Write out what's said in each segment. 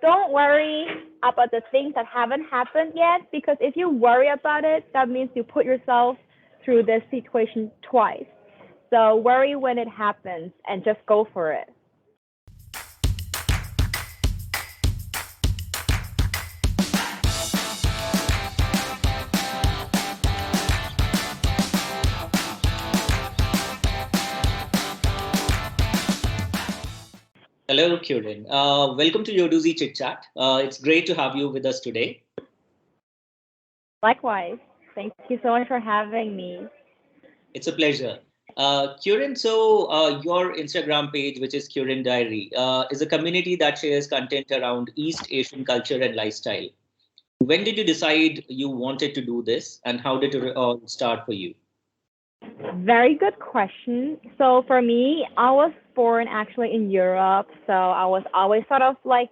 don't worry about the things that haven't happened yet, because if you worry about it, that means you put yourself through this situation twice. So worry when it happens and just go for it. Hello, Kyurin. Welcome to Yodoozy Chit Chat. It's great to have you with us today. Likewise. Thank you so much for having me. It's a pleasure. Kyurin, your Instagram page, which is Kyurin Diary, is a community that shares content around East Asian culture and lifestyle. When did you decide you wanted to do this, and how did it all start for you? Very good question. So for me, I was born actually in Europe, so I was always sort of like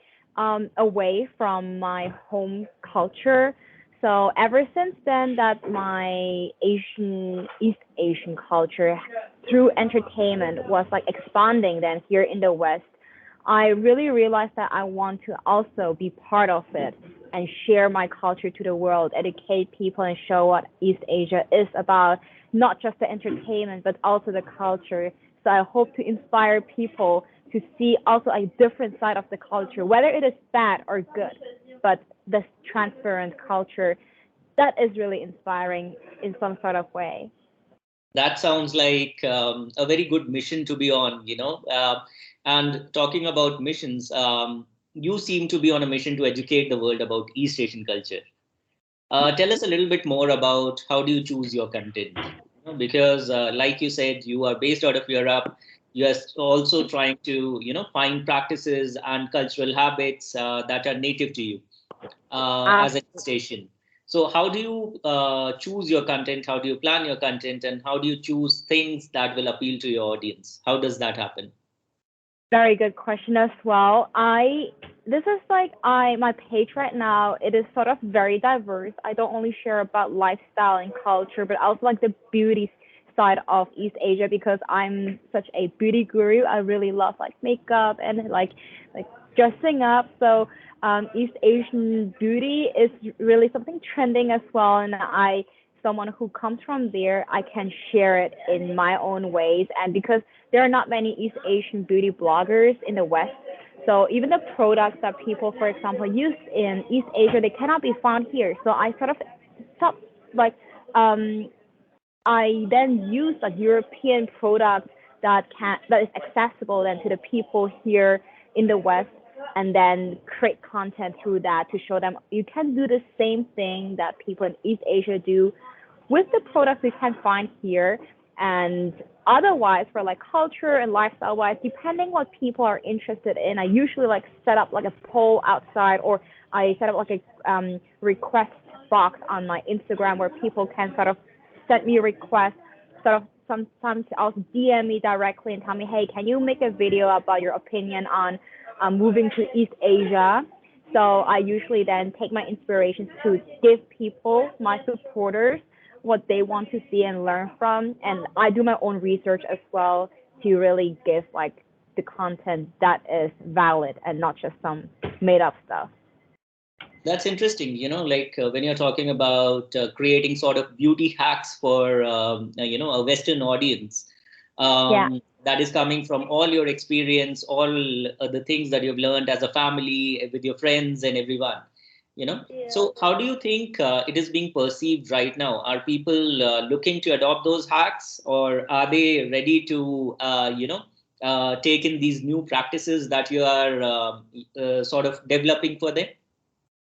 away from my home culture. So ever since then, that my East Asian culture through entertainment was like expanding. Then here in the West, I really realized that I want to also be part of it and share my culture to the world, educate people, and show what East Asia is about, not just the entertainment, but also the culture. So I hope to inspire people to see also a different side of the culture, whether it is bad or good, but this transparent culture, that is really inspiring in some sort of way. That sounds like a very good mission to be on. And talking about missions, you seem to be on a mission to educate the world about East Asian culture. Tell us a little bit more about how do you choose your content? Because, like you said, you are based out of Europe. You are also trying to, find practices and cultural habits that are native to you Uh, as a station. So, how do you choose your content? How do you plan your content? And how do you choose things that will appeal to your audience? How does that happen? Very good question as well. I This is like I my page right now. It is sort of very diverse. I don't only share about lifestyle and culture, but also like the beauty side of East Asia, because I'm such a beauty guru. I really love like makeup and like dressing up. So East Asian beauty is really something trending as well, and someone who comes from there, I can share it in my own ways. And because there are not many East Asian beauty bloggers in the West, so even the products that people, for example, use in East Asia, they cannot be found here. So I sort of stopped, like, um, I then use like European products that is accessible then to the people here in the West, and then create content through that to show them you can do the same thing that people in East Asia do with the products we can find here. And otherwise, for like culture and lifestyle wise, depending what people are interested in, I usually like set up like a poll outside, or I set up like a request box on my Instagram where people can sort of send me requests, sort of sometimes also DM me directly and tell me, hey, can you make a video about your opinion on moving to East Asia? So I usually then take my inspirations to give people, my supporters, what they want to see and learn from. And I do my own research as well to really give like the content that is valid and not just some made up stuff. That's interesting. Like when you're talking about creating sort of beauty hacks for, a Western audience, Yeah. that is coming from all your experience, all the things that you've learned as a family, with your friends and everyone. So how do you think it is being perceived right now? Are people looking to adopt those hacks, or are they ready to, take in these new practices that you are sort of developing for them?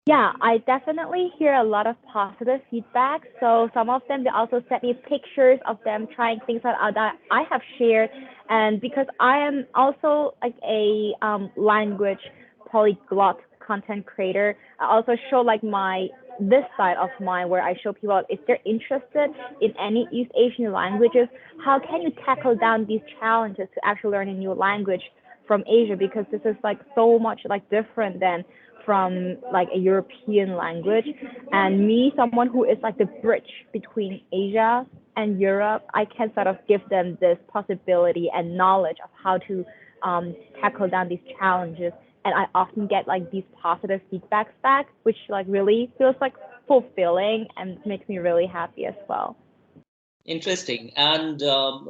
Yeah, I definitely hear a lot of positive feedback. So some of them, they also sent me pictures of them trying things that I have shared. And because I am also like a language polyglot content creator, I also show like this side of mine where I show people if they're interested in any East Asian languages, how can you tackle down these challenges to actually learn a new language from Asia, because this is like so much like different than from like a European language. And me, someone who is like the bridge between Asia and Europe, I can sort of give them this possibility and knowledge of how to tackle down these challenges and I often get like these positive feedbacks back, which like really feels like fulfilling and makes me really happy as well. Interesting. And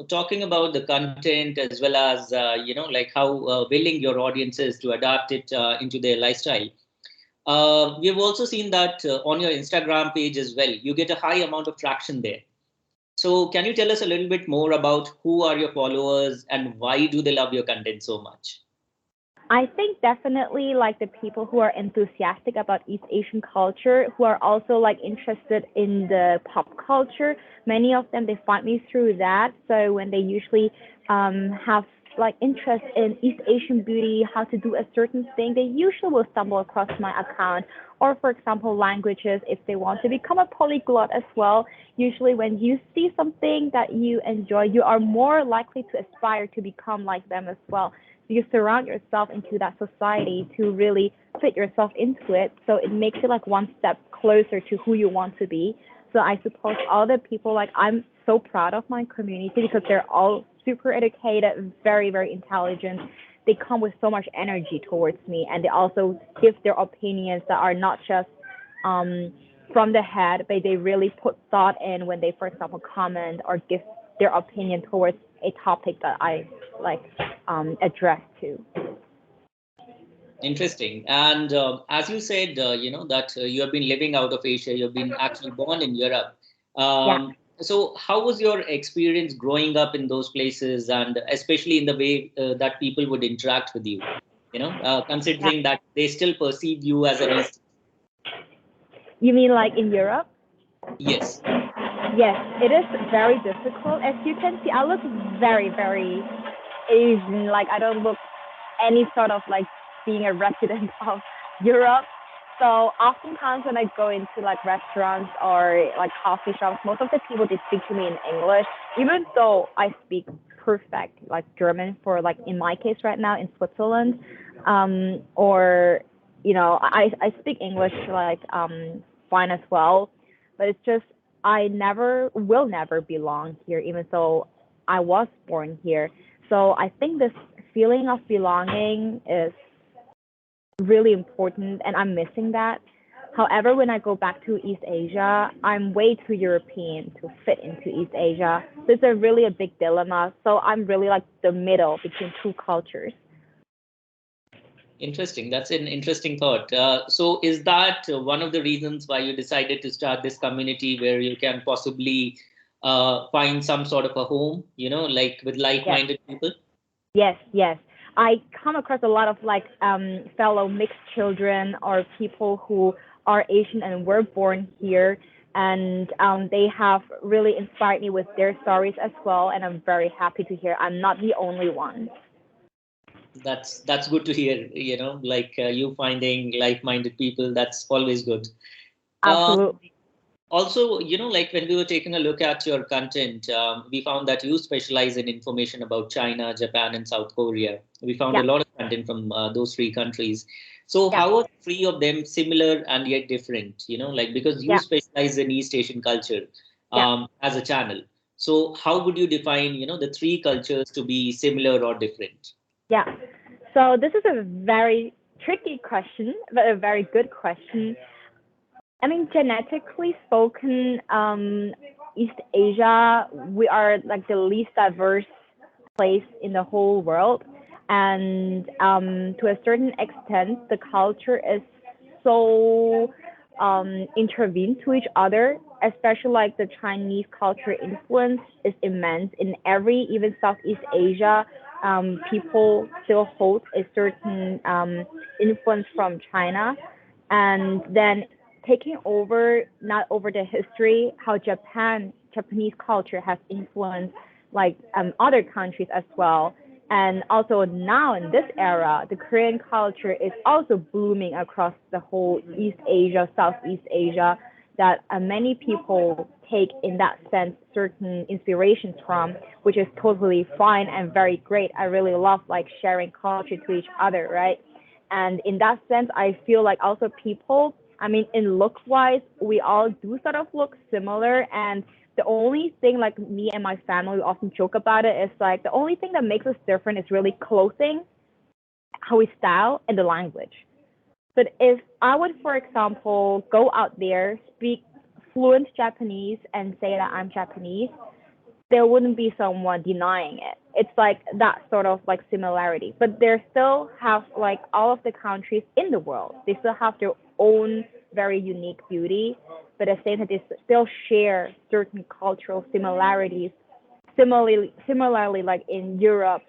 talking about the content as well as, like how willing your audience is to adapt it into their lifestyle. We've also seen that on your Instagram page as well, you get a high amount of traction there. So can you tell us a little bit more about who are your followers and why do they love your content so much? I think definitely like the people who are enthusiastic about East Asian culture, who are also like interested in the pop culture. Many of them, they find me through that. So when they usually have like interest in East Asian beauty, how to do a certain thing, they usually will stumble across my account. Or for example, languages, if they want to become a polyglot as well. Usually when you see something that you enjoy, you are more likely to aspire to become like them as well. You surround yourself into that society to really fit yourself into it. So it makes you like one step closer to who you want to be. So I suppose all the people, like I'm so proud of my community because they're all super educated, very, very intelligent. They come with so much energy towards me, and they also give their opinions that are not just from the head, but they really put thought in when they, for example, comment or give their opinion towards a topic that I like address to. Interesting. And as you said, that you have been living out of Asia, you've been actually born in Europe. Yeah. So how was your experience growing up in those places, and especially in the way that people would interact with you? Yeah. Considering that they still perceive you as an East. You mean like in Europe? Yes. Yes, it is very difficult. As you can see, I look very, very Asian. Like I don't look any sort of like being a resident of Europe. So oftentimes when I go into like restaurants or like coffee shops, most of the people they speak to me in English, even though I speak perfect like German for like in my case right now in Switzerland, or I speak English like fine as well, but it's just I never will never belong here, even though I was born here. So I think this feeling of belonging is really important, and I'm missing that. However, when I go back to East Asia, I'm way too European to fit into East Asia. So it's really a big dilemma. So I'm really like the middle between two cultures. Interesting. That's an interesting thought. So, is that one of the reasons why you decided to start this community where you can possibly find some sort of a home, like with Yes, like-minded people? yes, yes. I come across a lot of like fellow mixed children or people who are Asian and were born here, and they have really inspired me with their stories as well. And I'm very happy to hear I'm not the only one. That's good to hear. Like you finding like-minded people. That's always good. Um, Absolutely. Also, like when we were taking a look at your content, we found that you specialize in information about China, Japan, and South Korea. We found a Yeah, lot of content from those three countries. So, yeah, how are three of them similar and yet different? Like because you yeah, specialize in East Asian culture yeah, as a channel. So, how would you define, the three cultures to be similar or different? yeah. So this is a very tricky question, but a very good question. I mean, genetically spoken, East Asia, we are like the least diverse place in the whole world. And to a certain extent, the culture is so intervened to each other, especially like the Chinese culture influence is immense in every, even Southeast Asia. People still hold a certain influence from China. And then taking over, not over the history, how Japanese culture has influenced like other countries as well. And also now in this era, the Korean culture is also blooming across the whole East Asia, Southeast Asia, that many people take in that sense certain inspirations from, which is totally fine and very great. I really love like sharing culture to each other, right? And in that sense, I feel like also people, I mean, in look wise, we all do sort of look similar. And the only thing like me and my family often joke about it is like the only thing that makes us different is really clothing, how we style and the language. But if I would, for example, go out there, speak fluent Japanese and say that I'm Japanese, there wouldn't be someone denying it. It's like that sort of like similarity. But there still have like all of the countries in the world, they still have their own very unique beauty, but at the same time they still share certain cultural similarities. Similarly, like in Europe,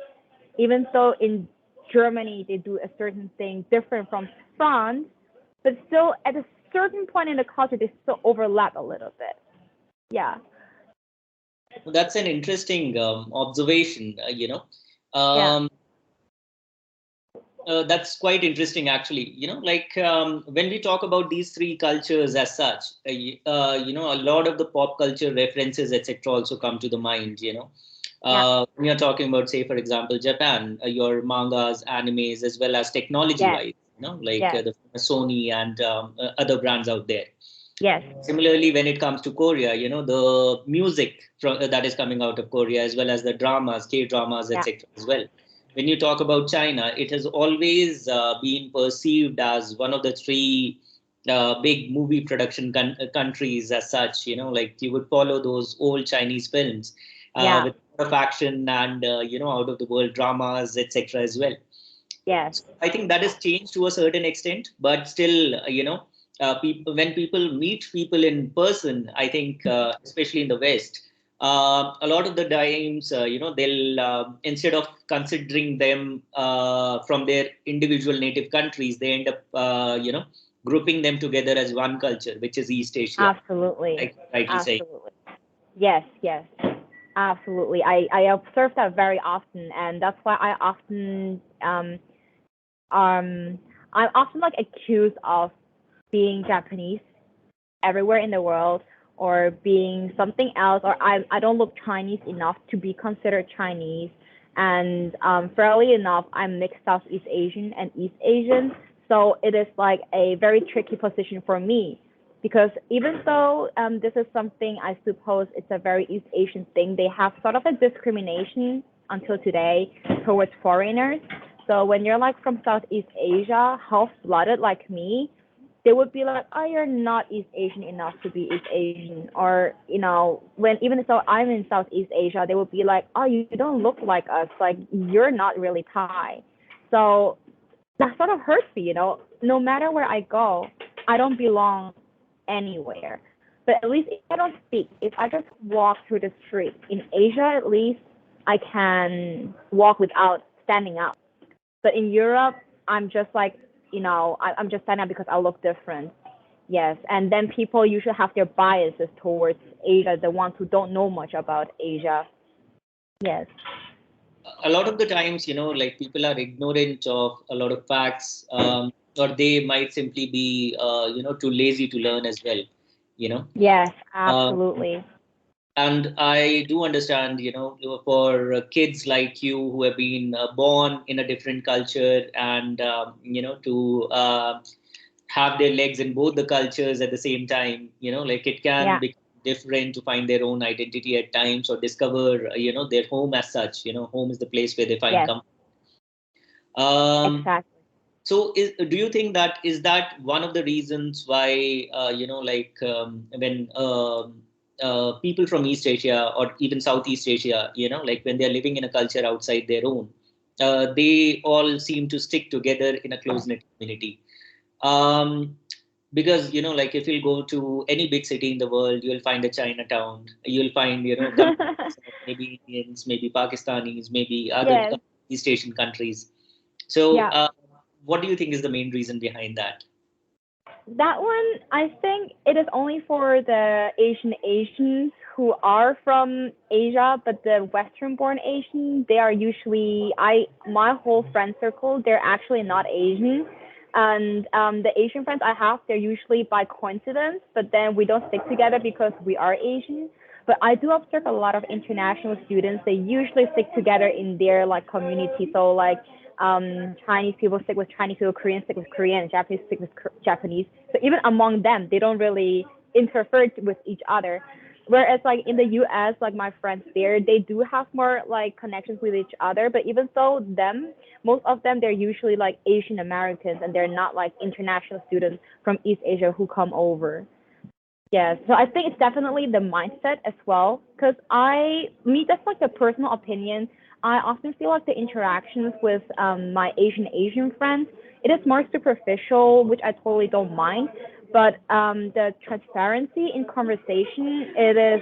even though in Germany they do a certain thing different from France, but still at a certain point in the culture they still overlap a little bit. Yeah. That's an interesting observation. Yeah. Um, that's quite interesting, actually. Like when we talk about these three cultures as such, a lot of the pop culture references, etc., also come to the mind. Yeah. When you're talking about, say, for example, Japan, your mangas, animes, as well as Yes. technology-wise, like Yes. the Sony and other brands out there. Yes. Similarly, when it comes to Korea, the music that is coming out of Korea, as well as the dramas, K dramas, Yeah. etc., as well. When you talk about China, it has always been perceived as one of the three big movie production countries as such. Like you would follow those old Chinese films Yeah. with a lot of action and out of the world dramas, etc., as well. Yes. So I think that has changed to a certain extent, but still, people, when people meet people in person, I think, especially in the West, a lot of the times, they'll instead of considering them from their individual native countries, they end up, grouping them together as one culture, which is East Asia, Absolutely. like rightly saying. Absolutely. Yes. Yes. Absolutely. I observe that very often, and that's why um I'm often like accused of being Japanese everywhere in the world, or being something else, or I don't look Chinese enough to be considered Chinese. And fairly enough, I'm mixed Southeast Asian and East Asian, so it is like a very tricky position for me, because even though this is something I suppose it's a very East Asian thing, they have sort of a discrimination until today towards foreigners. So when you're like from Southeast Asia, half-blooded like me, they would be like, "Oh, you're not East Asian enough to be East Asian," or when even though I'm in Southeast Asia, they would be like, "Oh, you don't look like us. Like you're not really Thai." So that sort of hurts me. No matter where I go, I don't belong anywhere. But at least if I don't speak, if I just walk through the street in Asia, at least I can walk without standing up. But in Europe, I'm just like, I'm just standing up because I look different. Yes, and then people usually have their biases towards Asia, the ones who don't know much about Asia. Yes. A lot of the times, like people are ignorant of a lot of facts, or they might simply be, too lazy to learn as well, you know. Yes, Um, absolutely. and I do understand, for kids like you who have been born in a different culture and, to have their legs in both the cultures at the same time, like it can Yeah, be different to find their own identity at times or discover, their home as such. Home is the place where they find yes, comfort. Um, exactly. so, do you think that is that one of the reasons why like when people from East Asia or even Southeast Asia, like when they're living in a culture outside their own, they all seem to stick together in a close knit community. Um, because like if you go to any big city in the world, you'll find a Chinatown. You'll find communities of maybe Indians, maybe Pakistanis, maybe other Yes, East Asian countries. So, yeah. what do you think is the main reason behind that? That one, I think it is only for the Asians who are from Asia, but the Western-born Asian, they are usually my whole friend circle, they're actually not Asian, and the Asian friends I have, they're usually by coincidence, but then we don't stick together because we are Asian. But I do observe a lot of international students. They usually stick together in their like community. So like Chinese people stick with Chinese people, Koreans stick with Korean, and Japanese stick with Japanese. So even among them, they don't really interfere with each other. Whereas like in the US, like my friends there, they do have more like connections with each other. But even so, most of them, they're usually like Asian Americans, and they're not like international students from East Asia who come over. Yeah, so I think it's definitely the mindset as well. Because that's like a personal opinion. I often feel like the interactions with my Asian friends, it is more superficial, which I totally don't mind. But the transparency in conversation, it is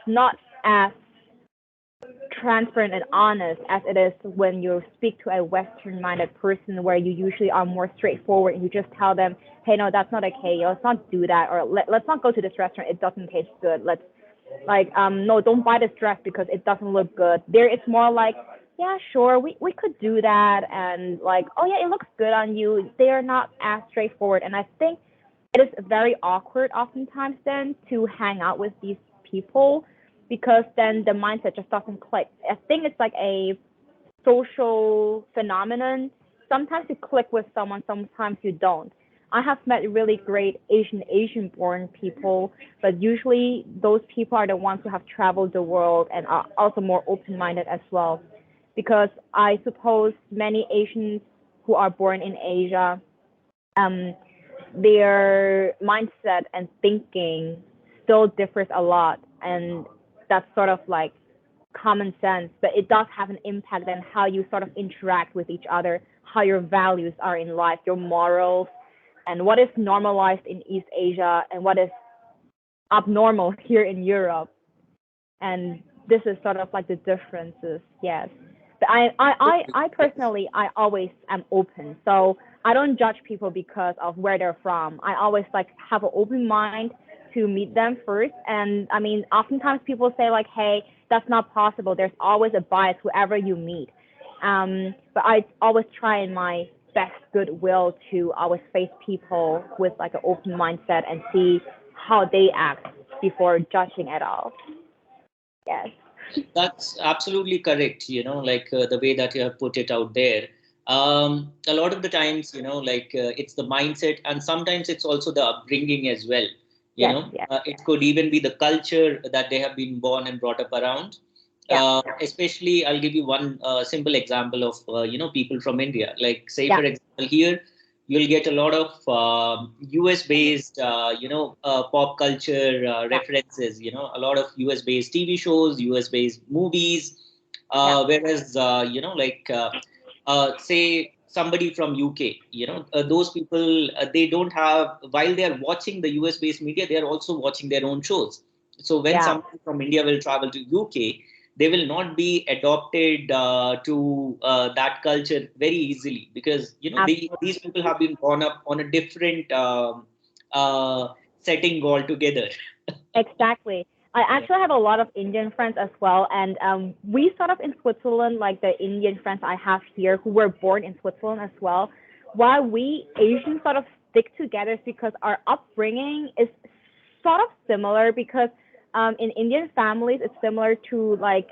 not as transparent and honest as it is when you speak to a Western minded person, where you usually are more straightforward. You just tell them, hey, no, that's not okay. Let's not do that. Or let's not go to this restaurant. It doesn't taste good. Let's like, no, don't buy this dress because it doesn't look good. There it's more like, yeah, sure, we could do that. And like, oh yeah, it looks good on you. They are not as straightforward. And I think it is very awkward oftentimes then to hang out with these people, because then the mindset just doesn't click. I think it's like a social phenomenon. Sometimes you click with someone, sometimes you don't. I have met really great Asian born people, but usually those people are the ones who have traveled the world and are also more open minded as well. Because I suppose many Asians who are born in Asia, um, their mindset and thinking still differs a lot, and that's sort of like common sense, but it does have an impact on how you sort of interact with each other, how your values are in life, your morals, and what is normalized in East Asia and what is abnormal here in Europe. And this is sort of like the differences, yes. But I personally, I always am open. So I don't judge people because of where they're from. I always like have an open mind to meet them first. And I mean, oftentimes people say like, hey, that's not possible. There's always a bias whoever you meet. But I always try in my best goodwill to always face people with like an open mindset and see how they act before judging at all. Yes. That's absolutely correct. Like the way that you have put it out there. A lot of the times, like it's the mindset, and sometimes it's also the upbringing as well. Yes, yes, It could even be the culture that they have been born and brought up around. yeah, Especially, I'll give you one simple example of people from India. Like, say yeah, for example, here you'll get a lot of US based pop culture yeah, references. A lot of US based TV shows, US based movies. yeah, Whereas like say somebody from UK, those people, they don't have, while they are watching the US based media, they are also watching their own shows. So when yeah, somebody from India will travel to UK, they will not be adopted to that culture very easily, because these absolutely. people have been born up on a different uh, setting altogether. Exactly. I Yeah. actually have a lot of Indian friends as well, and we sort of in Switzerland, like the Indian friends I have here who were born in Switzerland as well. Why we Asians sort of stick together is because our upbringing is sort of similar. Because in Indian families, it's similar to like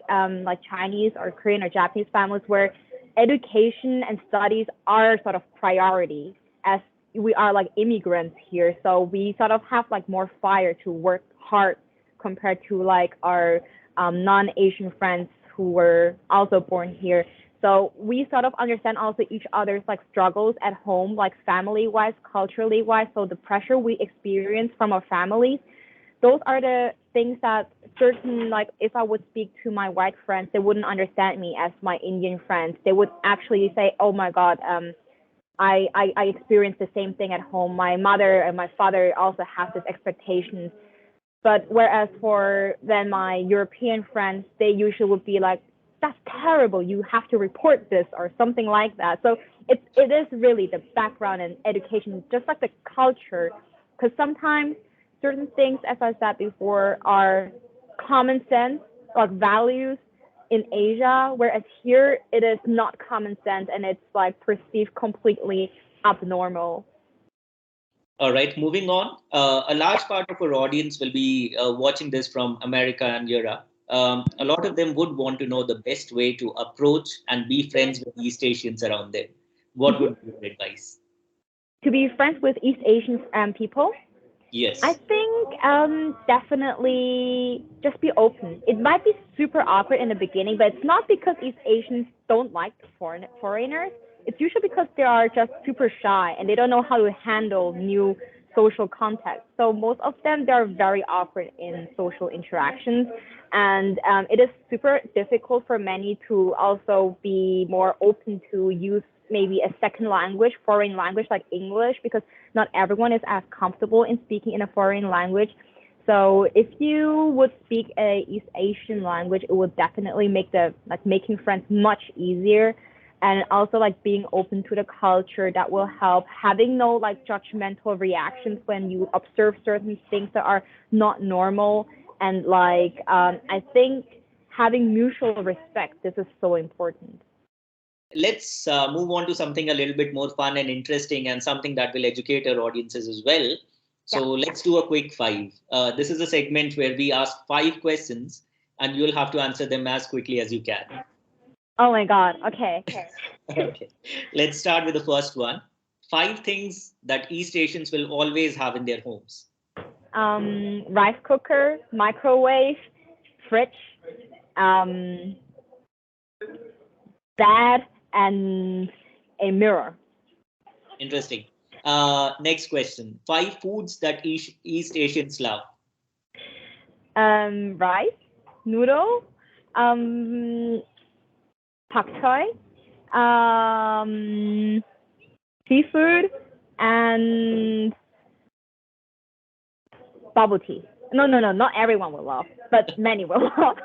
Chinese or Korean or Japanese families, where education and studies are sort of priority, as we are like immigrants here, so we sort of have like more fire to work hard compared to like our non-Asian friends who were also born here. So we sort of understand also each other's like struggles at home, like family wise, culturally wise. So the pressure we experience from our families, those are the things that certain, like if I would speak to my white friends, they wouldn't understand me as my Indian friends. They would actually say, oh my God, I experienced the same thing at home. My mother and my father also have this expectations. But whereas for then my European friends, they usually would be like, that's terrible. You have to report this or something like that. So it is really the background and education, just like the culture. Because sometimes certain things, as I said before, are common sense, like values in Asia, whereas here it is not common sense and it's like perceived completely abnormal. All right, moving on. A large part of our audience will be watching this from America and Europe. A lot of them would want to know the best way to approach and be friends with East Asians around them. What Mm-hmm. would be your advice? To be friends with East Asian people, I Yes. think definitely just be open. It might be super awkward in the beginning, but it's not because East Asians don't like foreigners. It's usually because they are just super shy and they don't know how to handle new social context. So most of them, they're very awkward in social interactions, and it is super difficult for many to also be more open to use maybe a second language, foreign language like English, because not everyone is as comfortable in speaking in a foreign language. So if you would speak a East Asian language, it would definitely make the like making friends much easier, and also like being open to the culture that will help having no like judgmental reactions when you observe certain things that are not normal, and like I think having mutual respect, this is so important. Let's move on to something a little bit more fun and interesting and something that will educate our audiences as well. Yeah. So let's do a quick five. This is a segment where we ask five questions and you'll have to answer them as quickly as you can. Oh my God. Okay. Okay. Let's start with the first one. Five things that East Asians will always have in their homes. Rice cooker, microwave, fridge, um, bed, and a mirror. Interesting. Next question. Five foods that East Asians love. Rice, noodle, um, pak choi, seafood, and bubble tea. No, no, no, not everyone will love, but many will love.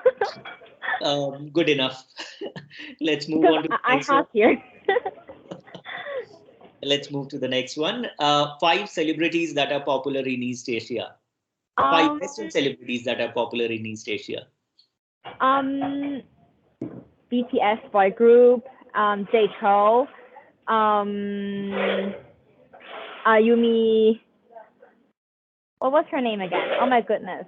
Good enough. Let's move Because on to the I next one. have here. Let's move to the next one. Five celebrities that are popular in East Asia. Five um, Western celebrities that are popular in East Asia. um, BTS boy group, J Cho, um, Ayumi. What was her name again? Oh my goodness.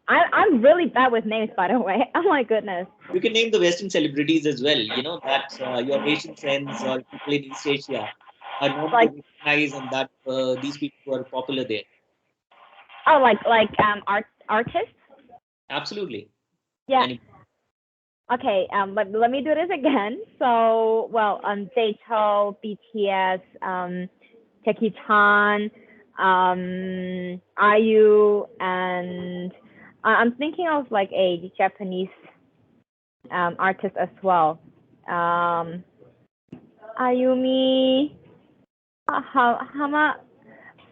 I'm really bad with names, by the way. Oh my goodness. You can name the Western celebrities as well. You know that your Asian friends or people in East Asia are known to Like recognize and that these people who are popular there. oh, like artists. Absolutely. Yeah. Any Okay. Let me do this again. So well, J-Cho, BTS, Jackie Chan, IU, and I'm thinking of like a Japanese artist as well. Um, Ayumi Hama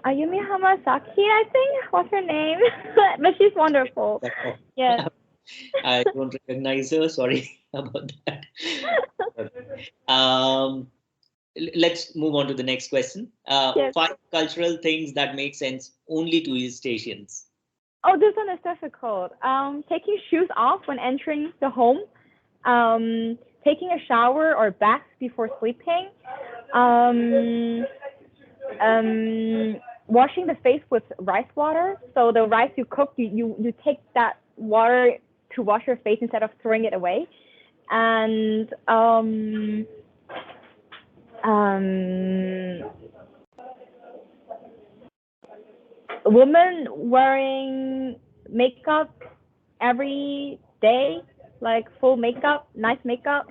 Ayumi Hamasaki, I think. What's her name? But she's wonderful. Yes. I don't recognize her. Sorry about that. Um, let's move on to the next question. Yes. Five cultural things that make sense only to East Asians. Oh, this one is difficult. Taking shoes off when entering the home. Taking a shower or bath before sleeping. Um, Washing the face with rice water. So the rice you cook, you take that water to wash your face instead of throwing it away. And um, a woman wearing makeup every day, like full makeup, nice makeup.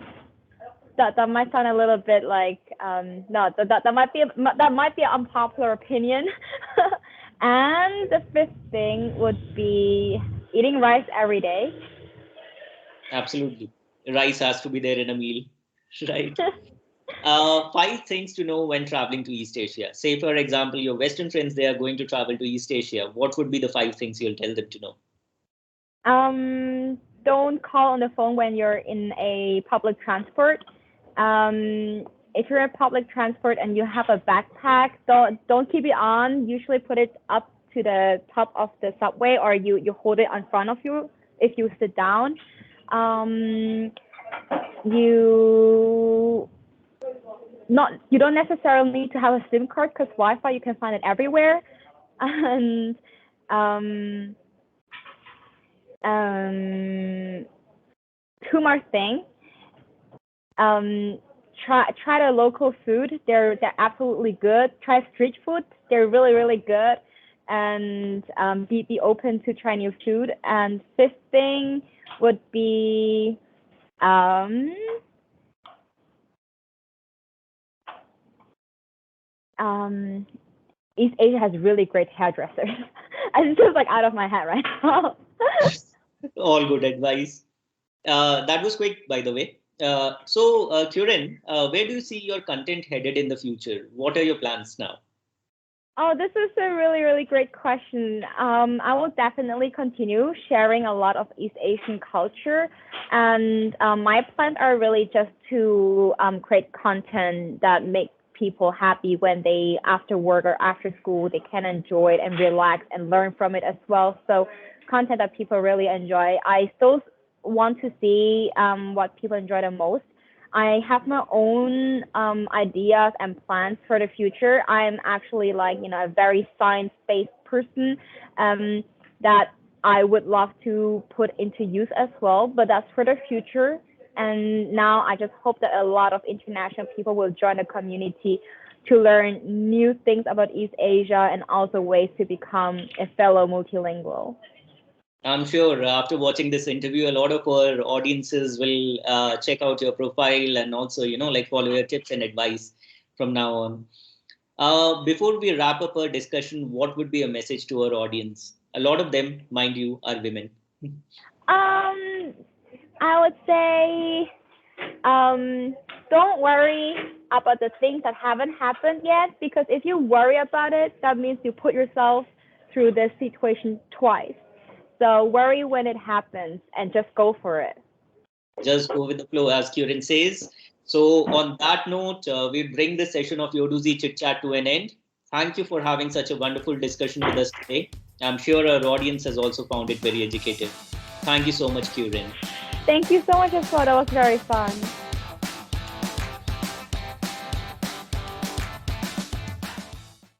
That might sound a little bit like no, that might be an unpopular opinion. And the fifth thing would be eating rice every day. Absolutely. Rice has to be there in a meal, right? Five things to know when traveling to East Asia. Say, for example, your Western friends, they are going to travel to East Asia. What would be the five things you'll tell them to know? Don't call on the phone when you're in a public transport. If you're in public transport and you have a backpack, don't keep it on. Usually put it up to the top of the subway, or you hold it in front of you if you sit down. You you don't necessarily need to have a SIM card because Wi-Fi you can find it everywhere. And um, two more things. Um, try the local food. They're absolutely good. Try street food. They're really really good. and be open to try new food. And fifth thing would be um, um, East Asia has really great hairdressers. It's just like out of my head right now. All good advice. That was quick, by the way. Kyurin, where do you see your content headed in the future? What are your plans now? Oh, this is a really, really great question. I will definitely continue sharing a lot of East Asian culture, and my plans are really just to create content that make people happy when they after work or after school they can enjoy it and relax and learn from it as well. So content that people really enjoy. I still want to see what people enjoy the most. I have my own ideas and plans for the future. I'm actually like, a very science-based person that I would love to put into use as well, but that's for the future. And now I just hope that a lot of international people will join the community to learn new things about East Asia and also ways to become a fellow multilingual. I'm sure after watching this interview, a lot of our audiences will check out your profile and also, like follow your tips and advice from now on. Before we wrap up our discussion, what would be a message to our audience? A lot of them, mind you, are women. Um, I would say don't worry about the things that haven't happened yet, because if you worry about it, that means you put yourself through this situation twice. So worry when it happens and just go for it. Just go with the flow, as Kyurin says. So, on that note, we bring this session of Yodoozy Chit Chat to an end. Thank you for having such a wonderful discussion with us today. I'm sure our audience has also found it very educative. Thank you so much, Kyurin. Thank you so much as well. That was very fun.